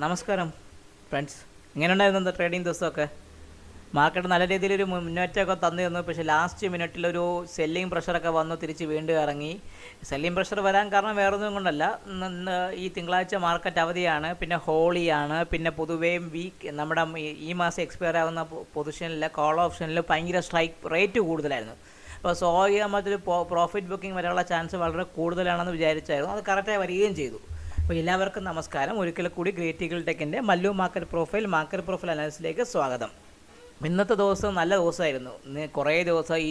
നമസ്കാരം ഫ്രണ്ട്സ്. എങ്ങനെയുണ്ടായിരുന്നു ട്രേഡിംഗ് ദിവസമൊക്കെ? മാർക്കറ്റ് നല്ല രീതിയിലൊരു മുന്നേറ്റമൊക്കെ തന്നിരുന്നു. പക്ഷേ ലാസ്റ്റ് മിനിറ്റിലൊരു സെല്ലിംഗ് പ്രഷറൊക്കെ വന്നു, തിരിച്ച് വീണ്ടും ഇറങ്ങി. സെല്ലിംഗ് പ്രഷർ വരാൻ കാരണം വേറൊന്നും കൊണ്ടല്ല, ഈ തിങ്കളാഴ്ച മാർക്കറ്റ് അവധിയാണ്, പിന്നെ ഹോളിയാണ്, പിന്നെ പൊതുവേയും നമ്മുടെ ഈ മാസം എക്സ്പയർ ആകുന്ന പൊസിഷനിൽ കോൾ ഓപ്ഷനിൽ ഭയങ്കര സ്ട്രൈക്ക് റേറ്റ് കൂടുതലായിരുന്നു. അപ്പോൾ സ്വാഭാവികമായിട്ടൊരു പ്രോഫിറ്റ് ബുക്കിംഗ് വരാനുള്ള ചാൻസ് വളരെ കൂടുതലാണെന്ന് വിചാരിച്ചായിരുന്നു. അത് കറക്റ്റായി വരികയും ചെയ്തു. അപ്പോൾ എല്ലാവർക്കും നമസ്കാരം. ഒരിക്കൽ കൂടി ഗ്രേറ്റ് ഈഗിൾ ടെക്കിൻ്റെ മല്ലു മാർക്കറ്റ് പ്രൊഫൈൽ അനാലിസിലേക്ക് സ്വാഗതം. ഇന്നത്തെ ദിവസം നല്ല ദിവസമായിരുന്നു. ഇന്ന് കുറേ ദിവസം ഈ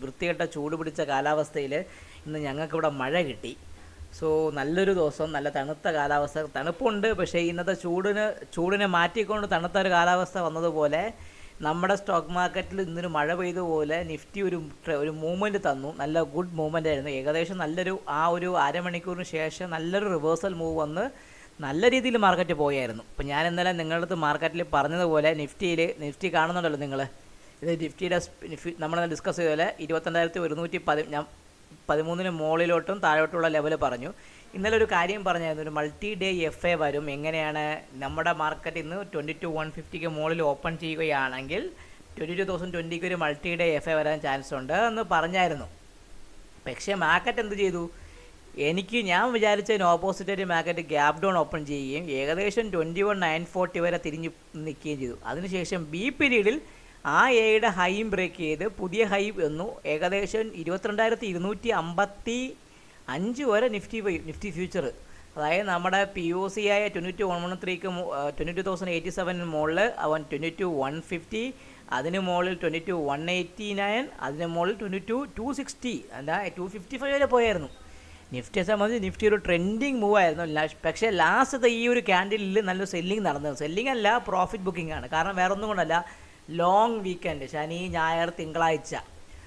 വൃത്തികെട്ട ചൂട് പിടിച്ച കാലാവസ്ഥയിൽ ഇന്ന് ഞങ്ങൾക്കിവിടെ മഴ കിട്ടി. സോ നല്ലൊരു ദിവസം, നല്ല തണുത്ത കാലാവസ്ഥ. തണുപ്പുണ്ട്, പക്ഷേ ഇന്നത്തെ ചൂടിനെ മാറ്റിക്കൊണ്ട് തണുത്ത ഒരു കാലാവസ്ഥ വന്നതുപോലെ നമ്മുടെ സ്റ്റോക്ക് മാർക്കറ്റിൽ ഇന്നൊരു മഴ പെയ്തതുപോലെ നിഫ്റ്റി ഒരു മൂവ്മെൻറ്റ് തന്നു. നല്ല ഗുഡ് മൂവ്മെൻ്റ് ആയിരുന്നു. ഏകദേശം ഒരു അരമണിക്കൂറിന് ശേഷം നല്ലൊരു റിവേഴ്സൽ മൂവ് വന്ന് നല്ല രീതിയിൽ മാർക്കറ്റ് പോയായിരുന്നു. ഇപ്പോൾ ഞാൻ ഇന്നലെ നിങ്ങളുടെ അടുത്ത് മാർക്കറ്റിൽ പറഞ്ഞതുപോലെ നിഫ്റ്റി കാണുന്നുണ്ടല്ലോ നിങ്ങൾ. ഇത് നിഫ്റ്റിയുടെ നമ്മൾ ഡിസ്കസ് ചെയ്ത പോലെ 22,113 മുകളിലോട്ടും താഴോട്ടുള്ള ലെവൽ പറഞ്ഞു. ഇന്നലെ ഒരു കാര്യം പറഞ്ഞായിരുന്നു, ഒരു മൾട്ടി ഡേ FA വരും. എങ്ങനെയാണ് നമ്മുടെ മാർക്കറ്റ് ഇന്ന് 22,150 മുകളിൽ ഓപ്പൺ ചെയ്യുകയാണെങ്കിൽ 22,020 ഒരു മൾട്ടി ഡേ FA വരാൻ ചാൻസ് ഉണ്ട് എന്ന് പറഞ്ഞായിരുന്നു. പക്ഷേ മാർക്കറ്റ് എന്ത് ചെയ്തു? ഞാൻ വിചാരിച്ചതിന് ഓപ്പോസിറ്റ് ഒരു മാർക്കറ്റ് ഗ്യാപ് ഡൗൺ ഓപ്പൺ ചെയ്യുകയും ഏകദേശം 21,940 വരെ തിരിഞ്ഞ് നിൽക്കുകയും ചെയ്തു. അതിനുശേഷം ബി പീരീഡിൽ ആ എയുടെ ഹൈയും ബ്രേക്ക് ചെയ്ത് പുതിയ ഹൈ വന്നു. ഏകദേശം 22,255 വരെ നിഫ്റ്റി ഫ്യൂച്ചർ, അതായത് നമ്മുടെ POC ആയ 22,113ക്ക് 22,087 മുകളിൽ അവൻ 22,150, അതിന് മുകളിൽ 22,189, അതിന് മുകളിൽ 22,260, അല്ല 255 വരെ പോയായിരുന്നു. നിഫ്റ്റിയെ സംബന്ധിച്ച് നിഫ്റ്റി ഒരു ട്രെൻഡിങ് മൂവ് ആയിരുന്നു. പക്ഷേ ലാസ്റ്റത്തെ ഈ ഒരു ക്യാൻഡിലിൽ നല്ലൊരു സെല്ലിംഗ് നടന്നത്. സെല്ലിംഗ് അല്ല, പ്രോഫിറ്റ് ബുക്കിംഗ് ആണ്. കാരണം വേറെ ഒന്നും കൊണ്ടല്ല, ലോങ് വീക്കെൻഡ്, ശനി ഞായർ തിങ്കളാഴ്ച.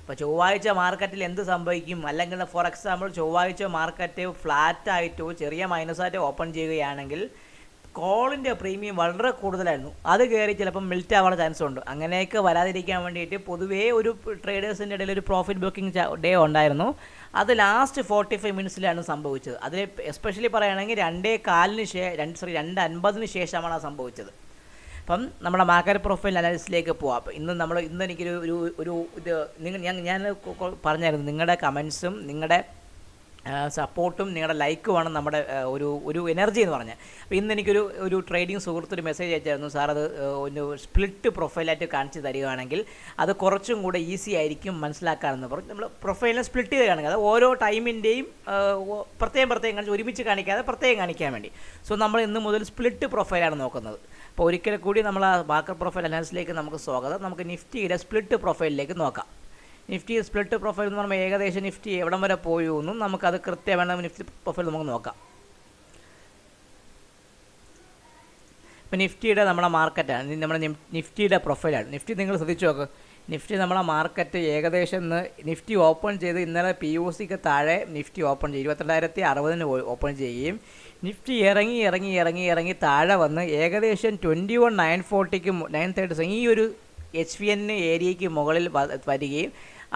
അപ്പോൾ ചൊവ്വാഴ്ച മാർക്കറ്റിൽ എന്ത് സംഭവിക്കും? അല്ലെങ്കിൽ ഫോർ എക്സാമ്പിൾ ചൊവ്വാഴ്ച മാർക്കറ്റ് ഫ്ലാറ്റായിട്ടോ ചെറിയ മൈനസായിട്ടോ ഓപ്പൺ ചെയ്യുകയാണെങ്കിൽ കോളിൻ്റെ പ്രീമിയം വളരെ കൂടുതലായിരുന്നു. അത് കയറി ചിലപ്പം മെൽറ്റ് ആവാൻ ചാൻസ് ഉണ്ട്. അങ്ങനെയൊക്കെ വരാതിരിക്കാൻ വേണ്ടിയിട്ട് പൊതുവേ ഒരു ട്രേഡേഴ്സിൻ്റെ ഇടയിൽ ഒരു പ്രോഫിറ്റ് ബുക്കിംഗ് ഡേ ഉണ്ടായിരുന്നു. അത് ലാസ്റ്റ് 45 മിനിറ്റ്സിലാണ് സംഭവിച്ചത്. അതിൽ എസ്പെഷ്യലി പറയുകയാണെങ്കിൽ 2:50 ശേഷമാണ് അത് സംഭവിച്ചത്. അപ്പം നമ്മുടെ മാർക്കറ്റ് പ്രൊഫൈൽ അനാലിസിലേക്ക് പോവാം. അപ്പോൾ ഇന്ന് എനിക്കൊരു ഞാൻ പറഞ്ഞായിരുന്നു, നിങ്ങളുടെ കമൻസും നിങ്ങളുടെ സപ്പോർട്ടും നിങ്ങളുടെ ലൈക്കുമാണ് നമ്മുടെ ഒരു എനർജി എന്ന് പറഞ്ഞാൽ. അപ്പോൾ ഇന്ന് എനിക്കൊരു ട്രേഡിംഗ് സുഹൃത്തൊരു മെസ്സേജ് അയച്ചായിരുന്നു, സാർ അത് ഒരു സ്പ്ലിറ്റ് പ്രൊഫൈലായിട്ട് കാണിച്ച് തരികയാണെങ്കിൽ അത് കുറച്ചും കൂടെ ഈസി ആയിരിക്കും മനസ്സിലാക്കാമെന്ന് പറഞ്ഞു. നമ്മൾ പ്രൊഫൈലിനെ സ്പ്ലിറ്റ് ചെയ്ത് കാണിക്കുക, അത് ഓരോ ടൈമിൻ്റെയും പ്രത്യേകം കാണിച്ച് ഒരുമിച്ച് കാണിക്കാതെ പ്രത്യേകം കാണിക്കാൻ വേണ്ടി. സോ നമ്മൾ ഇന്ന് മുതൽ സ്പ്ലിറ്റ് പ്രൊഫൈലാണ് നോക്കുന്നത്. അപ്പോൾ ഒരിക്കൽ കൂടി നമ്മൾ ആ മാർക്കറ്റ് പ്രൊഫൈൽ അനാലിസിലേക്ക് നമുക്ക് സ്വാഗതം. നമുക്ക് നിഫ്റ്റിയുടെ സ്പ്ലിറ്റ് പ്രൊഫൈലിലേക്ക് നോക്കാം. നിഫ്റ്റി സ്പ്ലിറ്റ് പ്രൊഫൈൽ എന്ന് പറയുമ്പോൾ ഏകദേശം നിഫ്റ്റി എവിടം വരെ പോയി എന്നും നമുക്കത് കൃത്യമാണ് നിഫ്റ്റി പ്രൊഫൈൽ നമുക്ക് നോക്കാം. ഇപ്പോൾ നിഫ്റ്റിയുടെ നമ്മുടെ മാർക്കറ്റാണ്, നമ്മുടെ നിഫ്റ്റിയുടെ പ്രൊഫൈലാണ്. നിഫ്റ്റി നിങ്ങൾ ശ്രദ്ധിച്ചു നോക്ക്. നിഫ്റ്റി നമ്മളെ മാർക്കറ്റ് ഏകദേശം നിഫ്റ്റി ഓപ്പൺ ചെയ്ത് ഇന്നലെ POCക്ക് താഴെ നിഫ്റ്റി ഓപ്പൺ ചെയ്യും 22,060 ഓപ്പൺ ചെയ്യുകയും നിഫ്റ്റി ഇറങ്ങി താഴെ വന്ന് ഏകദേശം 21,940ക്ക് 930 ഈ ഒരു HVN ഏരിയയ്ക്ക് മുകളിൽ വരികയും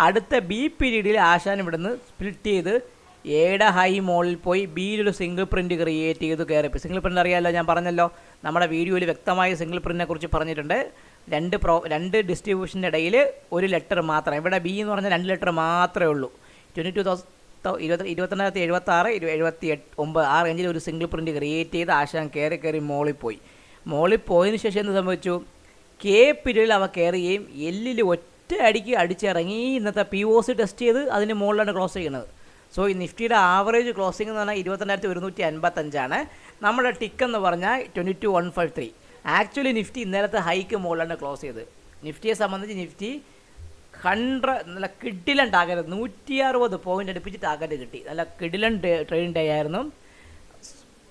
അടുത്ത ബി പീരീഡിൽ ആശാൻ ഇവിടുന്ന് സ്പ്ലിറ്റ് ചെയ്ത് എയുടെ ഹൈ മോളിൽ പോയി ബിയിലൊരു സിംഗിൾ പ്രിൻറ്റ് ക്രിയേറ്റ് ചെയ്ത് കയറിപ്പോൾ. സിംഗിൾ പ്രിൻ്റ് അറിയാമല്ലോ, ഞാൻ പറഞ്ഞല്ലോ, നമ്മുടെ വീഡിയോയിൽ വ്യക്തമായി സിംഗിൾ പ്രിൻറ്റിനെ കുറിച്ച് പറഞ്ഞിട്ടുണ്ട്. രണ്ട് ഡിസ്ട്രിബ്യൂഷൻ്റെ ഇടയിൽ ഒരു ലെറ്റർ മാത്രം. ഇവിടെ ബി എന്ന് പറഞ്ഞാൽ 2 ലെറ്റർ മാത്രമേ ഉള്ളൂ. 22,076, 79 ആ റേഞ്ചിൽ ഒരു സിംഗിൾ പ്രിൻറ്റ് ക്രിയേറ്റ് ചെയ്ത് ആശാൻ കയറി മോളിൽ പോയതിന് ശേഷം എന്ത് സംഭവിച്ചു? കെ പീരീഡിൽ അവ കയറുകയും എല്ലിൽ ഒറ്റ അടിക്ക് അടിച്ചിറങ്ങി ഇന്നത്തെ POC ടെസ്റ്റ് ചെയ്ത് അതിന് മുകളിലാണ് ക്ലോസ് ചെയ്യുന്നത്. സോ ഈ നിഫ്റ്റിയുടെ ആവറേജ് ക്ലോസിംഗ് എന്ന് പറഞ്ഞാൽ 22,155 നമ്മുടെ ടിക്ക് എന്ന് പറഞ്ഞാൽ 22,153. ആക്ച്വലി നിഫ്റ്റി ഇന്നലത്തെ ഹൈക്ക് മുകളിലാണ് ക്ലോസ് ചെയ്തത്. നിഫ്റ്റിയെ സംബന്ധിച്ച് നിഫ്റ്റി നല്ല കിഡിലൻ ടാർഗറ്റ് 160 പോയിൻ്റ് അടുപ്പിച്ച് ടാർഗറ്റ് കിട്ടി. നല്ല കിഡിലൻ ട്രേഡിംഗ് ഡേ ആയിരുന്നു.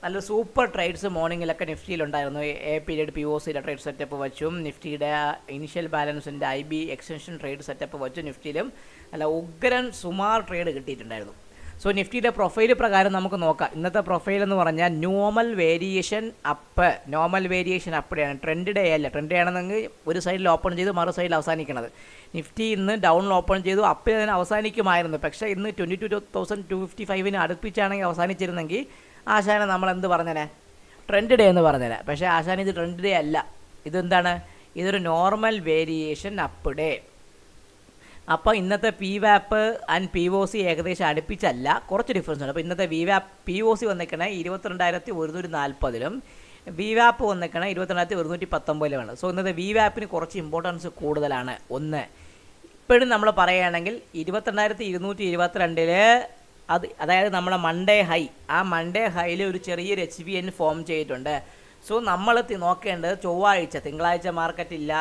നല്ല സൂപ്പർ ട്രേഡ്സ് മോർണിംഗിലൊക്കെ നിഫ്റ്റിയിലുണ്ടായിരുന്നു. പീരീഡ് POCയുടെ ട്രേഡ് സെറ്റപ്പ് വച്ചും നിഫ്റ്റിയുടെ ഇനിഷ്യൽ ബാലൻസിൻ്റെ IB എക്സ്റ്റൻഷൻ ട്രേഡ് സെറ്റപ്പ് വെച്ച് നിഫ്റ്റിയിലും നല്ല ഉഗ്രൻ സുമാർ ട്രേഡ് കിട്ടിയിട്ടുണ്ടായിരുന്നു. സോ നിഫ്റ്റിയുടെ പ്രൊഫൈൽ പ്രകാരം നമുക്ക് നോക്കാം. ഇന്നത്തെ പ്രൊഫൈൽ എന്ന് പറഞ്ഞാൽ നോർമൽ വേരിയേഷൻ അപ്പടെയാണ്, ട്രെൻഡ് ഡേ അല്ല. ട്രെൻഡ് ഡേ ആണെന്നെങ്കിൽ ഒരു സൈഡിൽ ഓപ്പൺ ചെയ്ത് മറു സൈഡിൽ അവസാനിക്കുന്നത്. നിഫ്റ്റി ഇന്ന് ഡൗണിൽ ഓപ്പൺ ചെയ്തു, അപ്പിൽ അതിന് അവസാനിക്കുമായിരുന്നു. പക്ഷേ ഇന്ന് 22,255 അടുപ്പിച്ചാണെങ്കിൽ അവസാനിച്ചിരുന്നെങ്കിൽ ആശാനെ നമ്മൾ എന്ത് പറഞ്ഞേനെ, ട്രെൻഡ് ഡേ എന്ന് പറഞ്ഞുതരാം. പക്ഷേ ആശാൻ ഇത് ട്രെൻഡ് ഡേ അല്ല, ഇതെന്താണ്, ഇതൊരു നോർമൽ വേരിയേഷൻ അപ്പ് ഡേ. അപ്പോൾ ഇന്നത്തെ പി വാപ്പ് ആൻഡ് പി ഒ സി ഏകദേശം അടുപ്പിച്ചല്ല, കുറച്ച് ഡിഫറൻസ് ഉണ്ട്. അപ്പോൾ ഇന്നത്തെ പി ഒ സി വന്നിക്കണേ 22,140-ലും വി വാപ്പ് വന്നിക്കണേ 22,119-ലുമാണ്. സോ ഇന്നത്തെ വി വാപ്പിന് കുറച്ച് ഇമ്പോർട്ടൻസ് കൂടുതലാണ്. ഒന്ന്, ഇപ്പോഴും നമ്മൾ പറയുകയാണെങ്കിൽ 22,222 അതായത് നമ്മുടെ മൺഡേ ഹൈ, ആ മൺഡേ ഹൈയിൽ ഒരു ചെറിയൊരു HVN ഫോം ചെയ്തിട്ടുണ്ട്. സോ നമ്മൾ നോക്കേണ്ടത് ചൊവ്വാഴ്ച, തിങ്കളാഴ്ച മാർക്കറ്റ് ഇല്ല,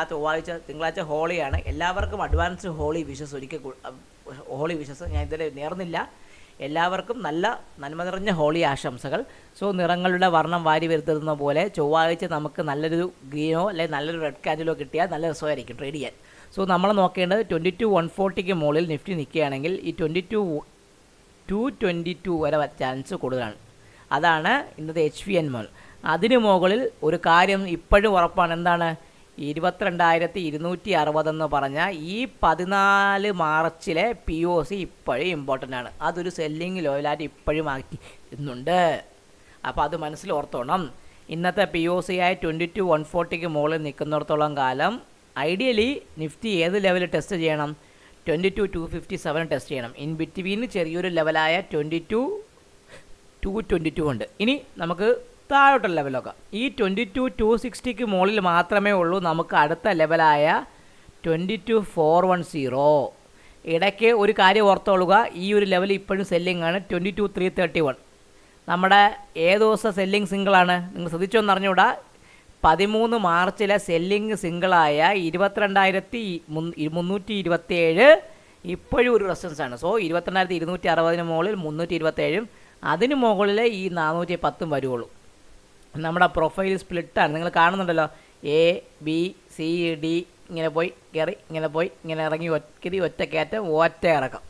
തിങ്കളാഴ്ച ഹോളിയാണ്. എല്ലാവർക്കും advance Holi wishes, Holi wishes ഞാൻ ഇതുവരെ നേർന്നില്ല. എല്ലാവർക്കും നല്ല നന്മ നിറഞ്ഞ ഹോളി ആശംസകൾ. സോ നിറങ്ങളുടെ വർണ്ണം വാരി വരുത്തുന്ന പോലെ ചൊവ്വാഴ്ച നമുക്ക് നല്ലൊരു ഗ്രീനോ അല്ലെങ്കിൽ നല്ലൊരു റെഡ് കാൻഡിലോ കിട്ടിയാൽ നല്ല രസമായിരിക്കും ട്രേഡ് ചെയ്യാൻ. സോ നമ്മൾ നോക്കേണ്ടത് 22,140 മുകളിൽ നിഫ്റ്റി നിൽക്കുകയാണെങ്കിൽ ഈ 22,222 വരെ ചാൻസ് കൂടുതലാണ്. അതാണ് ഇന്നത്തെ HVN മോൾ. അതിന് മുകളിൽ ഒരു കാര്യം ഇപ്പോഴും ഉറപ്പാണ്, എന്താണ്, 22,260 എന്ന് പറഞ്ഞാൽ ഈ 14 മാർച്ചിലെ POC ഇപ്പോഴും ഇമ്പോർട്ടൻ്റ് ആണ്. അതൊരു സെല്ലിങ് ലെവലായിട്ട് ഇപ്പോഴും ആക്കിയിരുന്നുണ്ട്. അപ്പോൾ അത് മനസ്സിൽ ഓർത്തോണം. ഇന്നത്തെ POC ആയ 22,140 മുകളിൽ നിൽക്കുന്നിടത്തോളം കാലം ഐഡിയലി നിഫ്റ്റി ഏത് ലെവൽ ടെസ്റ്റ് ചെയ്യണം, 22,257 ടെസ്റ്റ് ചെയ്യണം. ഇൻ ബിറ്റ്വീന് ചെറിയൊരു ലെവലായ 22,222 ഉണ്ട്. ഇനി നമുക്ക് താഴോട്ടുള്ള ലെവലൊക്കെ ഈ 22,260 മുകളിൽ മാത്രമേ ഉള്ളൂ നമുക്ക് അടുത്ത ലെവലായ 22,410. ഇടയ്ക്ക് ഒരു കാര്യം ഓർത്തോളുക, ഈ ഒരു ലെവൽ ഇപ്പോഴും സെല്ലിംഗ് ആണ്. 22,331 നമ്മുടെ ഏത് ദിവസം സെല്ലിംഗ് സിംഗിളാണ് നിങ്ങൾ ശ്രദ്ധിച്ചോന്ന് അറിഞ്ഞൂടാ. 13 മാർച്ചിലെ സെല്ലിംഗ് സിംഗിളായ 22,327 ഇപ്പോഴും ഒരു റെസിസ്റ്റൻസ് ആണ്. സോ 22,260 മുകളിൽ 327, അതിന് മുകളിൽ ഈ 410 വരുള്ളൂ. നമ്മുടെ പ്രൊഫൈൽ സ്പ്ലിറ്റാണ്, നിങ്ങൾ കാണുന്നുണ്ടല്ലോ, ABCD ഇങ്ങനെ പോയി കയറി ഇങ്ങനെ പോയി ഇങ്ങനെ ഇറങ്ങി ഒറ്റ കയറ്റം ഒറ്റ ഇറക്കം.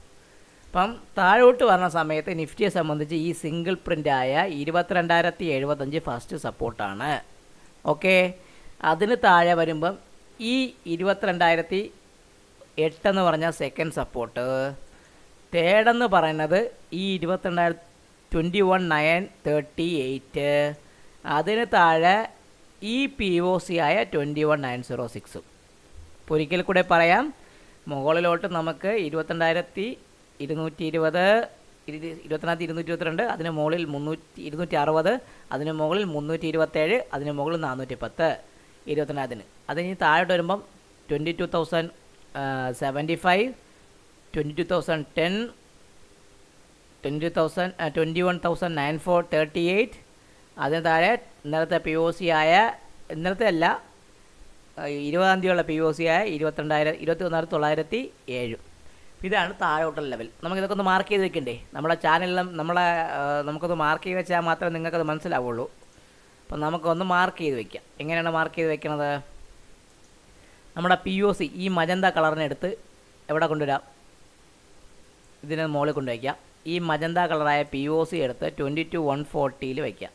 അപ്പം താഴോട്ട് വരുന്ന സമയത്ത് നിഫ്റ്റിയെ സംബന്ധിച്ച് ഈ സിംഗിൾ പ്രിൻ്റായ 22,075 ഫസ്റ്റ് സപ്പോർട്ടാണ്. ഓക്കെ, അതിന് താഴെ വരുമ്പം ഈ 22,008 എന്ന് പറഞ്ഞാൽ സെക്കൻഡ് സപ്പോർട്ട്. തേർഡെന്ന് പറയുന്നത് ഈ 21,938. അതിന് താഴെ ഈ POC ആയ 21,906. ഒരിക്കൽ കൂടെ പറയാം, മുകളിലോട്ട് നമുക്ക് 22,220, 22,222, അതിന് മുകളിൽ 260, അതിന് മുകളിൽ 327, അതിന് മുകളിൽ 410, 22,000. അതിന് താഴോട്ട് വരുമ്പം 22,075, 22,010, 21,938. അതിന് താഴെ ഇന്നലത്തെ POC ആയ, ഇന്നലത്തെ അല്ല 20-ാം തീയതിയുള്ള POC ആയ 21,907. ഇതാണ് താഴോട്ടുള്ള ലെവൽ. നമുക്കിതൊക്കെ ഒന്ന് മാർക്ക് ചെയ്ത് വെക്കണ്ടേ നമ്മുടെ ചാനലിലും. നമുക്കൊന്ന് മാർക്ക് ചെയ്ത് വെച്ചാൽ മാത്രമേ നിങ്ങൾക്കത് മനസ്സിലാവുള്ളൂ. അപ്പം നമുക്കൊന്ന് മാർക്ക് ചെയ്ത് വെക്കാം. എങ്ങനെയാണ് മാർക്ക് ചെയ്ത് വെക്കണത്? നമ്മുടെ POC ഈ മജന്ത കളറിനെടുത്ത് എവിടെ കൊണ്ടുവരാം, ഇതിന് മുകളിൽ കൊണ്ടുവയ്ക്കാം. ഈ മജന്ത കളറായ POC എടുത്ത് 22,140 വയ്ക്കാം.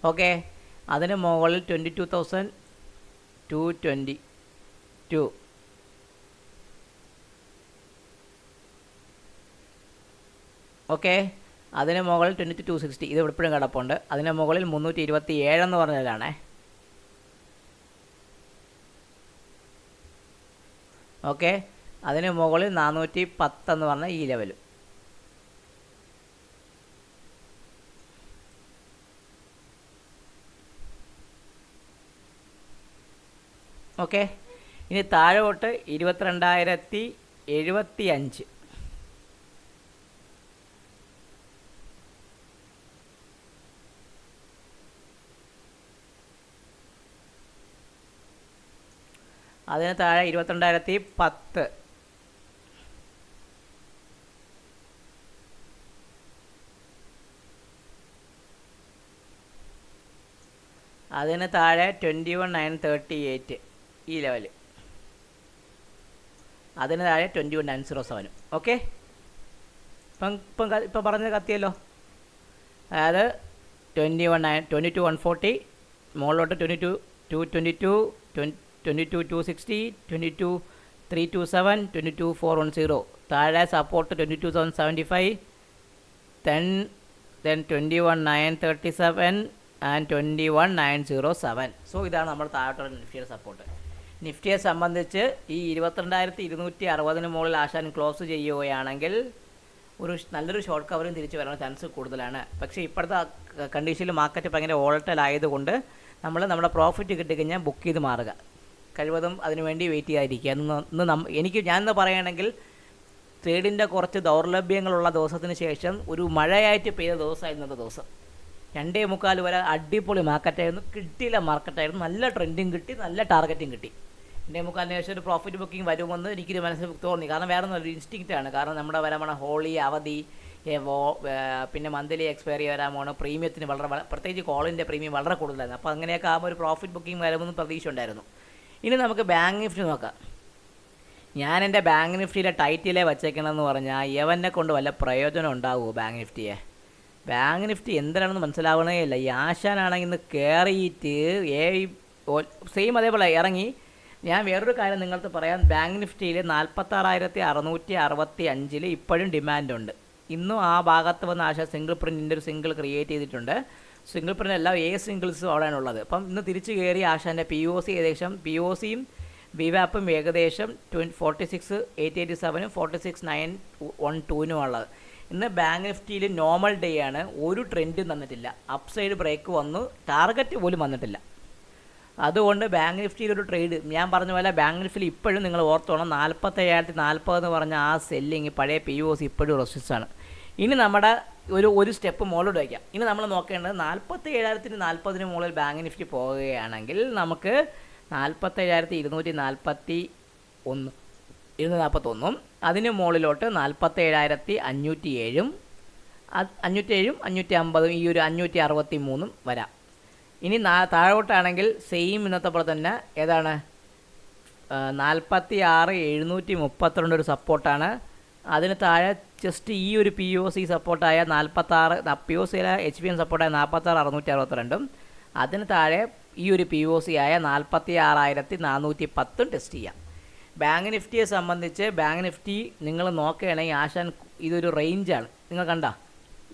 ഓക്കെ, അതിന് മുകളിൽ 22,222. ഓക്കെ, അതിന് മുകളിൽ 22,260. ഇത് എപ്പോഴും കിടപ്പുണ്ട്. അതിന് മുകളിൽ 327 എന്ന് പറഞ്ഞതിലാണേ. ഓക്കെ, അതിന് മുകളിൽ 410 എന്ന് പറഞ്ഞ ഈ ലെവലും. ഓക്കെ, ഇനി താഴോട്ട് 22,075. അതിന് താഴെ 22,010. അതിന് താഴെ 21,938 ഈ ലെവൽ. അതിന് താഴെ 21,907. ഓക്കെ, ഇപ്പം പറഞ്ഞത് കത്തിയല്ലോ. അതായത് 22,140 മുകളിലോട്ട് 22,222, 22,260, 22,327, 22,410. താഴെ സപ്പോർട്ട് 22,075, 10 then 21,937 and 21,907. സോ ഇതാണ് നമ്മൾ താഴോട്ടുള്ള നിഫ്റ്റിയുടെ സപ്പോർട്ട്. നിഫ്റ്റിയെ സംബന്ധിച്ച് ഈ 22,260 മുകളിൽ ആശാൻ ക്ലോസ് ചെയ്യുകയാണെങ്കിൽ നല്ലൊരു ഷോർട്ട് കവറും തിരിച്ച് വരാൻ ചാൻസ് കൂടുതലാണ്. പക്ഷേ ഇപ്പോഴത്തെ കണ്ടീഷനിൽ മാർക്കറ്റ് ഭയങ്കര വോളറ്റൈൽ ആയതുകൊണ്ട് നമ്മുടെ പ്രോഫിറ്റ് കിട്ടിക്കഴിഞ്ഞാൽ ബുക്ക് ചെയ്ത് മാറുക, കഴിവതും അതിനുവേണ്ടി വെയിറ്റ് ചെയ്യാതിരിക്കുക. ഞാനിന്ന് പറയുകയാണെങ്കിൽ ട്രേഡിൻ്റെ കുറച്ച് ദൗർലഭ്യങ്ങളുള്ള ദിവസത്തിന് ശേഷം ഒരു മഴയായിട്ട് പെയ്ത ദിവസമായിരുന്നു ഇന്നത്തെ ദിവസം. 2:45 വരെ അടിപൊളി മാർക്കറ്റായിരുന്നു, കിട്ടിയില്ല മാർക്കറ്റായിരുന്നു, നല്ല ട്രെൻഡിങ് കിട്ടി, നല്ല ടാർഗറ്റിങ് കിട്ടി. 2:45 ശേഷം ഒരു പ്രോഫിറ്റ് ബുക്കിംഗ് വരുമെന്ന് എനിക്കൊരു മനസ്സിൽ തോന്നി. കാരണം വേറെ ഒന്നും ഇൻസ്റ്റിങ്ക്റ്റാണ്. കാരണം നമ്മുടെ വരാമാണ് ഹോളി അവധി, പിന്നെ മന്ത്ലി എക്സ്പയറി വരാൻ പോകണം, പ്രീമിയത്തിന് പ്രത്യേകിച്ച് കോളിൻ്റെ പ്രീമിയം വളരെ കൂടുതലായിരുന്നു. അപ്പോൾ അങ്ങനെയൊക്കെ ആകുമ്പോൾ ഒരു പ്രോഫിറ്റ് ബുക്കിംഗ് വരുമെന്ന് പ്രതീക്ഷ ഉണ്ടായിരുന്നു. ഇനി നമുക്ക് ബാങ്ക് നിഫ്റ്റി നോക്കാം. ഞാൻ എൻ്റെ ബാങ്ക് നിഫ്റ്റിയിലെ ടൈറ്റിലെ വച്ചേക്കണമെന്ന് പറഞ്ഞാൽ യവനെ കൊണ്ട് വല്ല പ്രയോജനം ഉണ്ടാവുമോ ബാങ്ക് നിഫ്റ്റിയെ? ബാങ്ക് നിഫ്റ്റി എന്താണെന്ന് മനസ്സിലാവണേ ഇല്ല. ഈ ആശാനാണെങ്കിൽ ഇന്ന് കയറിയിട്ട് സെയിം അതേപോലെ ഇറങ്ങി. ഞാൻ വേറൊരു കാര്യം നിങ്ങൾക്ക് പറയാം, ബാങ്ക് നിഫ്റ്റിയിൽ 46,665 ഇപ്പോഴും ഡിമാൻഡുണ്ട്. ഇന്നും ആ ഭാഗത്ത് വന്ന ആശ സിംഗിൾ പ്രിൻറ്റിൻ്റെ ഒരു സിംഗിൾ ക്രിയേറ്റ് ചെയ്തിട്ടുണ്ട്. സിംഗിൾ പ്രിൻ്റ് എല്ലാം സിംഗിൾസും അവിടെയാണ് ഉള്ളത്. അപ്പം ഇന്ന് തിരിച്ച് കയറി ആശാൻ്റെ പി ഒ സിയും വിവാപ്പും ഏകദേശം 46,887 46,912 ഉള്ളത്. ഇന്ന് ബാങ്ക് നിഫ്റ്റിയിൽ നോർമൽ ഡേ ആണ്, ഒരു ട്രെൻഡും തന്നിട്ടില്ല. അപ്സൈഡ് ബ്രേക്ക് വന്നു, ടാർഗറ്റ് പോലും വന്നിട്ടില്ല. അതുകൊണ്ട് ബാങ്ക് നിഫ്റ്റിയിലൊരു ട്രേഡ് ഞാൻ പറഞ്ഞ പോലെ ബാങ്ക് നിഫ്റ്റിയിൽ ഇപ്പോഴും നിങ്ങൾ ഓർത്തോണം 47,040 എന്ന് പറഞ്ഞ ആ സെല്ലിങ് പഴയ POC ഇപ്പോഴും റെസിസ്റ്റാണ്. ഇനി നമ്മുടെ ഒരു സ്റ്റെപ്പ് മുകളിലോട്ട് വയ്ക്കാം. ഇനി നമ്മൾ നോക്കേണ്ടത് 47,040 മുകളിൽ ബാങ്ക് നിഫ്റ്റി പോവുകയാണെങ്കിൽ നമുക്ക് 47,241 അതിന് മുകളിലോട്ട് 47,507 550 ഈ ഒരു 563 വരാം. ഇനി താഴോട്ടാണെങ്കിൽ സെയിം ഇന്നത്തെ പോലെ തന്നെ ഏതാണ് 46,732 ഒരു സപ്പോർട്ടാണ്. അതിന് താഴെ ജസ്റ്റ് ഈ ഒരു POC സപ്പോർട്ടായ 46 POCയിലെ HPM സപ്പോർട്ടായ 46,662 അതിന് താഴെ ഈ ഒരു POC ആയ 46,410 ടെസ്റ്റ് ചെയ്യാം. ബാങ്ക് നിഫ്റ്റിയെ സംബന്ധിച്ച് ബാങ്ക് നിഫ്റ്റി നിങ്ങൾ നോക്കുകയാണെങ്കിൽ ആശാൻ ഇതൊരു റേഞ്ചാണ്. നിങ്ങൾ കണ്ട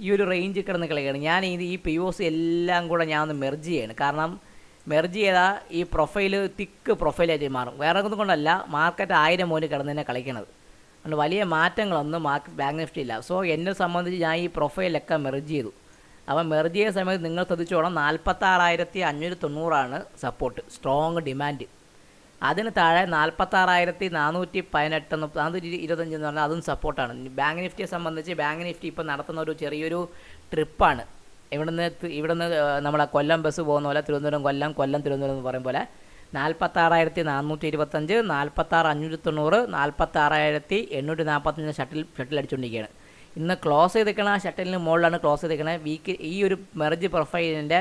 ഈ ഒരു റേഞ്ച് കിടന്ന് കളിക്കുകയാണ്. ഞാൻ ഈ POC എല്ലാം കൂടെ ഞാൻ ഒന്ന് മെർജ് ചെയ്യാണ്. കാരണം മെർജ് ചെയ്താൽ ഈ പ്രൊഫൈല് തിക്ക് പ്രൊഫൈലായിട്ട് മാറും. വേറെ ഒന്നും കൊണ്ടല്ല, മാർക്കറ്റ് 1000 മുതൽ കിടന്ന് തന്നെ കളിക്കണത്. അതുകൊണ്ട് വലിയ മാറ്റങ്ങളൊന്നും ബാങ്ക് നിഫ്റ്റി ഇല്ല. സോ എന്നെ സംബന്ധിച്ച് ഞാൻ ഈ പ്രൊഫൈലൊക്കെ മെർജ് ചെയ്തു. അപ്പോൾ മെർജ് ചെയ്യുന്ന സമയത്ത് നിങ്ങൾ ശ്രദ്ധിച്ചോണം 46,590 സപ്പോർട്ട്, സ്ട്രോങ് ഡിമാൻഡ്. അതിന് താഴെ 46,418 425 എന്ന് പറഞ്ഞാൽ അതും സപ്പോർട്ടാണ്. ബാങ്ക് നിഫ്റ്റിയെ സംബന്ധിച്ച് ബാങ്ക് നിഫ്റ്റി ഇപ്പോൾ നടത്തുന്ന ഒരു ചെറിയൊരു ട്രിപ്പാണ്. ഇവിടുന്ന് നമ്മളെ കൊല്ലം ബസ് പോകുന്ന പോലെ തിരുവനന്തപുരം കൊല്ലം തിരുവനന്തപുരം എന്ന് പറയും പോലെ 46,425 46,590 46,845 ഷട്ടിൽ അടിച്ചുകൊണ്ടിരിക്കുകയാണ്. ഇന്ന് ക്ലോസ് ചെയ്തിരിക്കണ ആ ഷട്ടിലിന് മുകളിലാണ് ക്ലോസ് ചെയ്തിരിക്കണത്. ഈ ഒരു മെർജ് പ്രൊഫൈലിൻ്റെ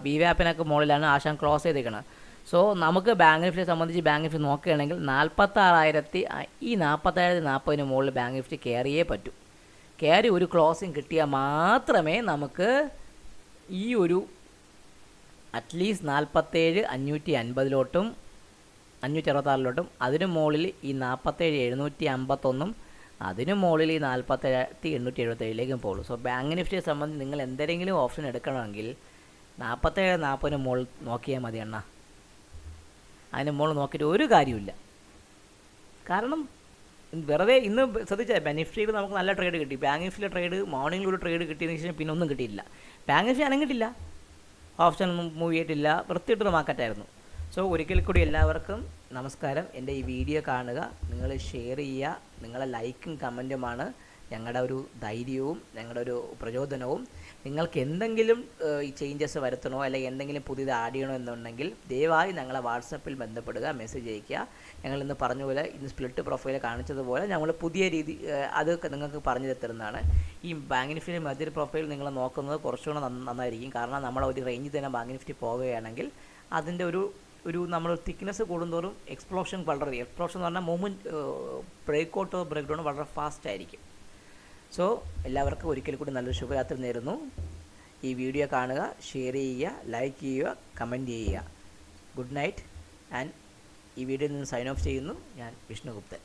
വിവാപ്പിനൊക്കെ മുകളിലാണ് ആശാൻ ക്ലോസ് ചെയ്തിരിക്കുന്നത്. സോ നമുക്ക് ബാങ്ക് നിഫ്റ്റിയെ സംബന്ധിച്ച് ബാങ്ക് നിഫ്റ്റി നോക്കുകയാണെങ്കിൽ 47,040 മുകളിൽ ബാങ്ക് നിഫ്റ്റി കയറിയേ പറ്റൂ. കയറി ഒരു ക്ലോസിങ് കിട്ടിയാൽ മാത്രമേ നമുക്ക് ഈ ഒരു അറ്റ്ലീസ്റ്റ് 47,550 566 അതിന് മുകളിൽ ഈ 47,751 അതിന് മുകളിൽ ഈ 47,877 പോകുള്ളൂ. സോ ബാങ്ക് നിഫ്റ്റിയെ സംബന്ധിച്ച് നിങ്ങൾ എന്തെങ്കിലും ഓപ്ഷൻ എടുക്കണമെങ്കിൽ 47-40 മുകളിൽ നോക്കിയാൽ മതി അണ്ണാ. അതിന് മുകളിൽ നോക്കിയിട്ട് ഒരു കാര്യമില്ല. കാരണം വെറുതെ ഇന്ന് ശ്രദ്ധിച്ചാൽ നിഫ്റ്റിയിൽ നമുക്ക് നല്ല ട്രേഡ് കിട്ടി. ബാങ്ക് നിഫ്റ്റിയിലെ ട്രേഡ് മോർണിംഗിൽ ഒരു ട്രേഡ് കിട്ടിയതിന് ശേഷം പിന്നെ ഒന്നും കിട്ടിയില്ല. ബാങ്ക് നിഫ്റ്റി അനങ്ങിട്ടില്ല, ഓപ്ഷനൊന്നും മൂവ് ചെയ്തിട്ടില്ല, വൃത്തിയിട്ടൊരു മാർക്കറ്റായിരുന്നു. സോ ഒരിക്കൽ കൂടി എല്ലാവർക്കും നമസ്കാരം. എൻ്റെ ഈ വീഡിയോ കാണുക, നിങ്ങൾ ഷെയർ ചെയ്യുക. നിങ്ങളെ ലൈക്കും കമൻറ്റുമാണ് ഞങ്ങളുടെ ഒരു ധൈര്യവും ഞങ്ങളുടെ ഒരു പ്രചോദനവും. നിങ്ങൾക്ക് എന്തെങ്കിലും ഈ ചേഞ്ചസ് വരുത്തണോ അല്ലെങ്കിൽ എന്തെങ്കിലും പുതിയത് ആഡ് ചെയ്യണോ എന്നുണ്ടെങ്കിൽ ദയവായി ഞങ്ങളെ വാട്സപ്പിൽ ബന്ധപ്പെടുക, മെസ്സേജ് അയയ്ക്കുക. ഞങ്ങൾ ഇന്ന് പറഞ്ഞ പോലെ ഇന്ന് സ്പ്ലിറ്റ് പ്രൊഫൈൽ കാണിച്ചതുപോലെ ഞങ്ങൾ പുതിയ രീതി അതൊക്കെ നിങ്ങൾക്ക് പറഞ്ഞു തരുന്നതാണ്. ഈ ബാങ്ക് നിഫ്റ്റിയുടെ മറ്റൊരു പ്രൊഫൈൽ നിങ്ങൾ നോക്കുന്നത് കുറച്ചുകൂടെ നന്നായിരിക്കും. കാരണം നമ്മൾ ഒരു റേഞ്ചിൽ തന്നെ ബാങ്ക് നിഫ്റ്റി പോവുകയാണെങ്കിൽ അതിൻ്റെ ഒരു നമ്മൾ തിക്നെസ് കൂടുന്തോറും എക്സ്പ്ലോഷൻ എന്ന് പറഞ്ഞാൽ മൂവ്മെൻറ്റ് ബ്രേക്ക് ഡൗൺ വളരെ ഫാസ്റ്റ് ആയിരിക്കും. സോ എല്ലാവർക്കും ഒരിക്കൽ കൂടി നല്ലൊരു ശുഭരാത്രി നേരുന്നു. ഈ വീഡിയോ കാണുക, ഷെയർ ചെയ്യുക, ലൈക്ക് ചെയ്യുക, കമൻറ്റ് ചെയ്യുക. Good night. ആൻഡ് ഈ വീഡിയോയിൽ നിന്ന് സൈൻ ഓഫ് ചെയ്യുന്നു. ഞാൻ വിഷ്ണുഗുപ്തൻ.